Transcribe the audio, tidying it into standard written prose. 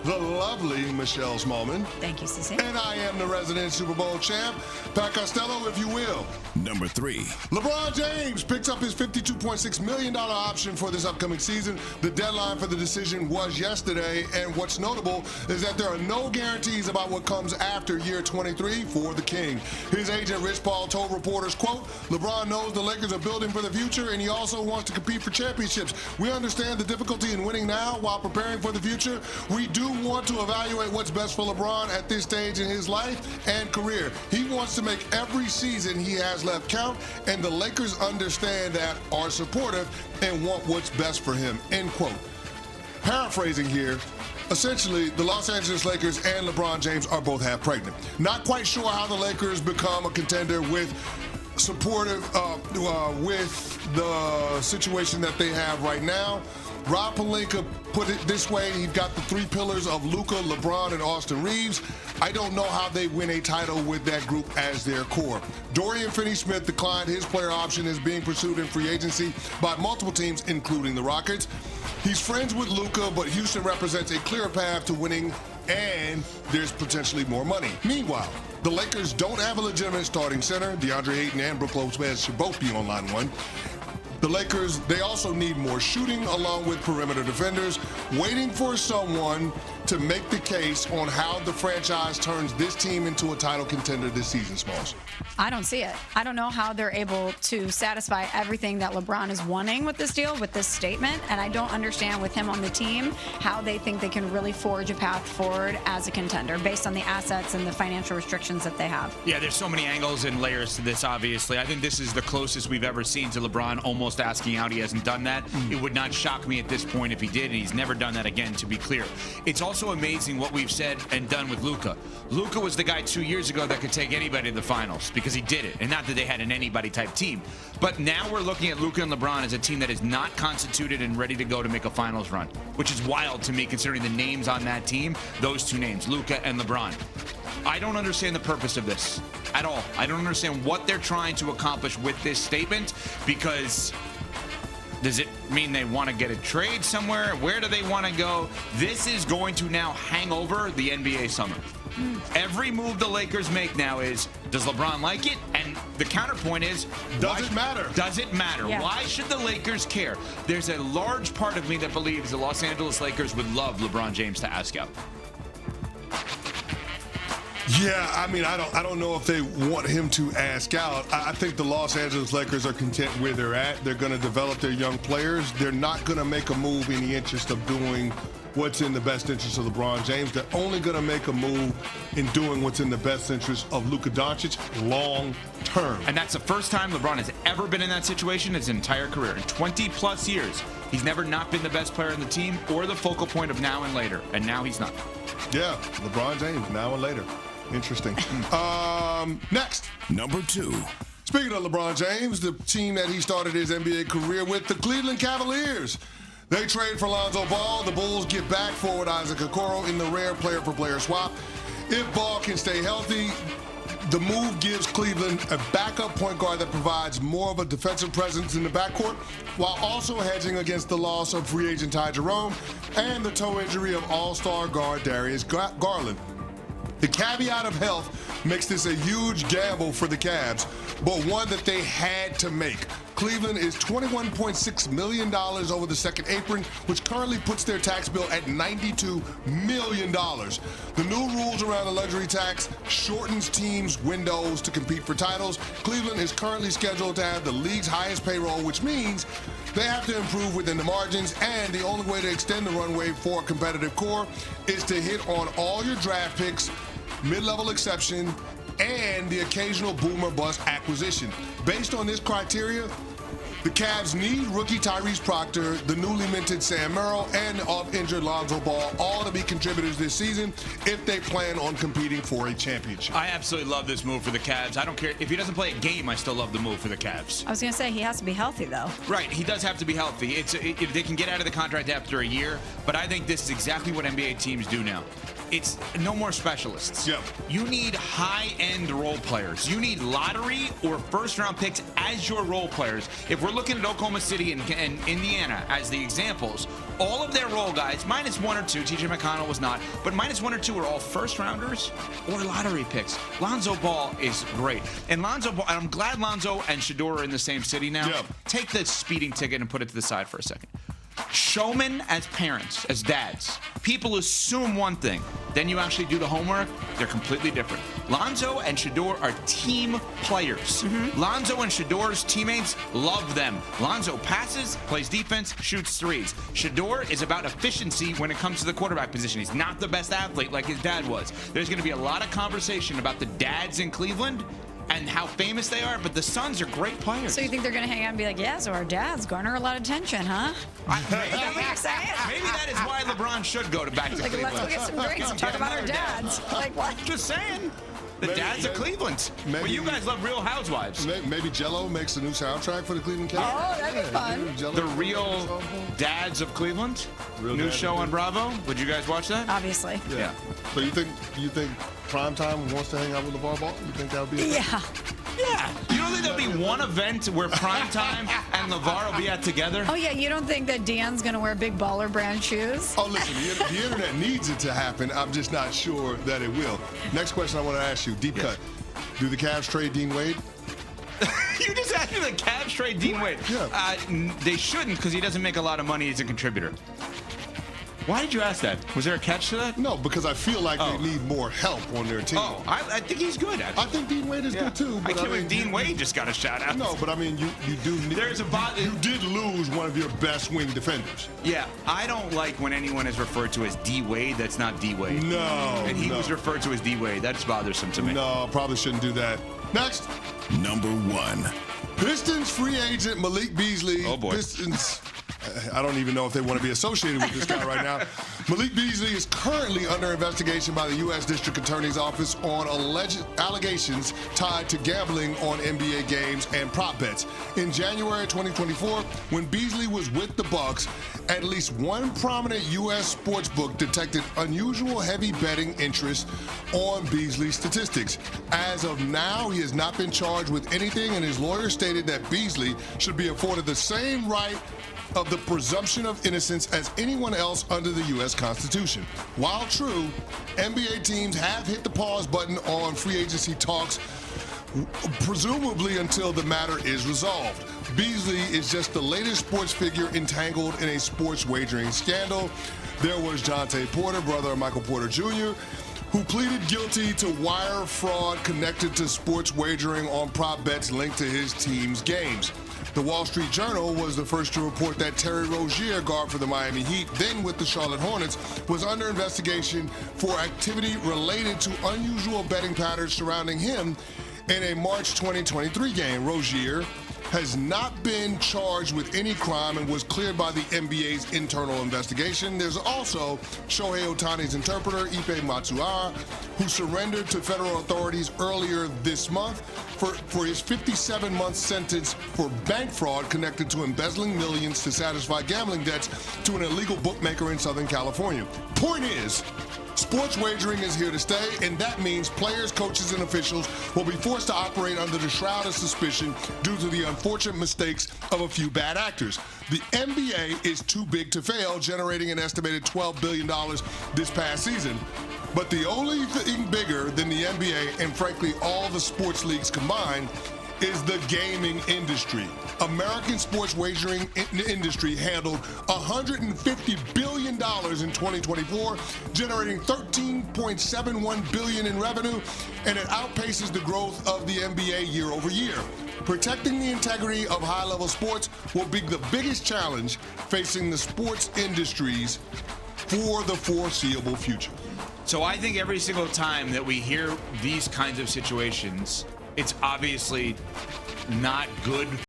the lovely Michelle Smallman. Thank you, Sissy. And I am the resident Super Bowl champ, Pat Costello, if you will. Number 3. LeBron James picks up his $52.6 million option for this upcoming season. The deadline for the decision was yesterday, and what's notable is that there are no guarantees about what comes after year 23 for the King. His agent, Rich Paul, told reporters, quote, LeBron knows the Lakers are building for the future, and he also wants to compete for championships. We understand the difficulty in winning now while preparing for the future. We do want to evaluate what's best for LeBron at this stage in his life and career. He wants to make every season he has left count, and the Lakers understand that, are supportive, and want what's best for him, end quote. Paraphrasing here, essentially, the Los Angeles Lakers and LeBron James are both half pregnant. Not quite sure how the Lakers become a contender with the situation that they have right now. Rob Pelinka put it this way: you've got the 3 pillars of Luka, LeBron, and Austin Reeves. I don't know how they win a title with that group as their core. Dorian Finney-Smith declined his player option, is being pursued in free agency by multiple teams, including the Rockets. He's friends with Luka, but Houston represents a clear path to winning, and there's potentially more money. Meanwhile, the Lakers don't have a legitimate starting center. DeAndre Ayton and Brook Lopez should both be on line 1. The Lakers, they also need more shooting along with perimeter defenders, waiting for someone to make the case on how the franchise turns this team into a title contender this season, Smalls. I don't see it. I don't know how they're able to satisfy everything that LeBron is wanting with this deal, with this statement, and I don't understand with him on the team how they think they can really forge a path forward as a contender based on the assets and the financial restrictions that they have. Yeah, there's so many angles and layers to this, obviously. I think this is the closest we've ever seen to LeBron almost asking out. He hasn't done that. It would not shock me at this point if he did, and he's never done that again, to be clear. It's also amazing what we've said and done with Luka. Luka was the guy 2 years ago that could take anybody to the finals because he did it, and not that they had an anybody type team. But now we're looking at Luka and LeBron as a team that is not constituted and ready to go to make a finals run, which is wild to me considering the names on that team, those 2 names, Luka and LeBron. I don't understand the purpose of this at all. I don't understand what they're trying to accomplish with this statement, because does it mean they want to get a trade somewhere? Where do they want to go? This is going to now hang over the NBA summer. Every move the Lakers make now is, does LeBron like it? And the counterpoint is, does it matter? Does it matter? Yeah. Why should the Lakers care? There's a large part of me that believes the Los Angeles Lakers would love LeBron James to ask out. Yeah, I mean, I don't know if they want him to ask out. I think the Los Angeles Lakers are content where they're at. They're going to develop their young players. They're not going to make a move in the interest of doing what's in the best interest of LeBron James. They're only going to make a move in doing what's in the best interest of Luka Doncic long term. And that's the first time LeBron has ever been in that situation his entire career. In 20-plus years, he's never not been the best player on the team or the focal point of now and later. And now he's not. Yeah, LeBron James, now and later. Interesting. Next. Number 2. Speaking of LeBron James, the team that he started his NBA career with, the Cleveland Cavaliers. They trade for Lonzo Ball. The Bulls get back forward Isaac Okoro in the rare player-for-player swap. If Ball can stay healthy, the move gives Cleveland a backup point guard that provides more of a defensive presence in the backcourt, while also hedging against the loss of free agent Ty Jerome and the toe injury of all-star guard Darius Garland. The caveat of health makes this a huge gamble for the Cavs, but one that they had to make. Cleveland is $21.6 million over the second apron, which currently puts their tax bill at $92 million. The new rules around the luxury tax shortens teams' windows to compete for titles. Cleveland is currently scheduled to have the league's highest payroll, which means they have to improve within the margins, and the only way to extend the runway for a competitive core is to hit on all your draft picks, mid-level exception, and the occasional boomer bust acquisition. Based on this criteria, the Cavs need rookie Tyrese Proctor, the newly minted Sam Merrill, and off-injured Lonzo Ball, all to be contributors this season if they plan on competing for a championship. I absolutely love this move for the Cavs. I don't care. If he doesn't play a game, I still love the move for the Cavs. I was going to say, he has to be healthy, though. Right, he does have to be healthy. They can get out of the contract after a year, but I think this is exactly what NBA teams do now. It's no more specialists. Yep. You need high-end role players. You need lottery or first-round picks as your role players, if we're looking at Oklahoma City and Indiana as the examples, all of their role guys, minus one or two, TJ McConnell was not, but minus one or two are all first-rounders or lottery picks. Lonzo Ball is great. And I'm glad Lonzo and Shedeur are in the same city now. Yeah. Take the speeding ticket and put it to the side for a second. Showmen as parents, as dads, people assume one thing. Then you actually do the homework, they're completely different. Lonzo and Shedeur are team players. Lonzo and Shedeur's teammates love them. Lonzo passes, plays defense, shoots threes. Shedeur is about efficiency when it comes to the quarterback position. He's not the best athlete like his dad was. There's going to be a lot of conversation about the dads in Cleveland and how famous they are, but the Suns are great players. So you think they're going to hang out and be like, yeah, so our dads garner a lot of attention, huh? Is that what you're saying? Maybe that is why LeBron should go back to Like, Cleveland. let's go get some drinks and talk about our dads. Like, what? Just saying. The dads of Cleveland. But you guys love Real Housewives. Maybe Jello makes a new soundtrack for the Cleveland Cavaliers. Oh, that'd be fun. Jello. The Real Dads of Cleveland. New show on Bravo. Would you guys watch that? Obviously. Yeah. So you think Primetime wants to hang out with LeVar Ball? You think that would be? Yeah. Yeah. You don't think there'll be one event where Primetime and LeVar will be at together? Oh, yeah, you don't think that Deion's going to wear big baller brand shoes? Oh, listen, the internet needs it to happen. I'm just not sure that it will. Next question I want to ask you, deep cut. Do the Cavs trade Dean Wade? You just asked me the Cavs trade Dean Wade. Yeah. They shouldn't because he doesn't make a lot of money as a contributor. Why did you ask that? Was there a catch to that? No, because I feel like they need more help on their team. Oh, I think he's good, actually. I think Dean Wade is good too. I But can't believe Dean Wade just got a shout out. No, but I mean, you do need. You did lose one of your best wing defenders. Yeah, I don't like when anyone is referred to as D Wade. That's not D Wade. No. And he was referred to as D Wade. That's bothersome to me. No, probably shouldn't do that. Next. Number 1. Pistons free agent Malik Beasley. Oh, boy. Pistons. I don't even know if they want to be associated with this guy right now. Malik Beasley is currently under investigation by the U.S. District Attorney's Office on alleged allegations tied to gambling on NBA games and prop bets. In January 2024, when Beasley was with the Bucks, at least one prominent U.S. sportsbook detected unusual heavy betting interest on Beasley's statistics. As of now, he has not been charged with anything, and his lawyer stated that Beasley should be afforded the same right of the presumption of innocence as anyone else under the U.S. Constitution. While true, NBA teams have hit the pause button on free agency talks, presumably until the matter is resolved. Beasley is just the latest sports figure entangled in a sports wagering scandal. There was Jonte Porter, brother of Michael Porter Jr., who pleaded guilty to wire fraud connected to sports wagering on prop bets linked to his team's games. The Wall Street Journal was the first to report that Terry Rozier, guard for the Miami Heat, then with the Charlotte Hornets, was under investigation for activity related to unusual betting patterns surrounding him in a March 2023 game. Rozier has not been charged with any crime and was cleared by the NBA's internal investigation. There's also Shohei Ohtani's interpreter, Ipe Matsuara, who surrendered to federal authorities earlier this month for his 57-month sentence for bank fraud connected to embezzling millions to satisfy gambling debts to an illegal bookmaker in Southern California. Point is, sports wagering is here to stay, and that means players, coaches, and officials will be forced to operate under the shroud of suspicion due to the unfortunate mistakes of a few bad actors. The NBA is too big to fail, generating an estimated $12 billion this past season. But the only thing bigger than the NBA, and frankly all the sports leagues combined, is the gaming industry. American sports wagering industry handled $150 billion in 2024, generating $13.71 billion in revenue, and it outpaces the growth of the NBA year over year. Protecting the integrity of high-level sports will be the biggest challenge facing the sports industries for the foreseeable future. So I think every single time that we hear these kinds of situations, it's obviously not good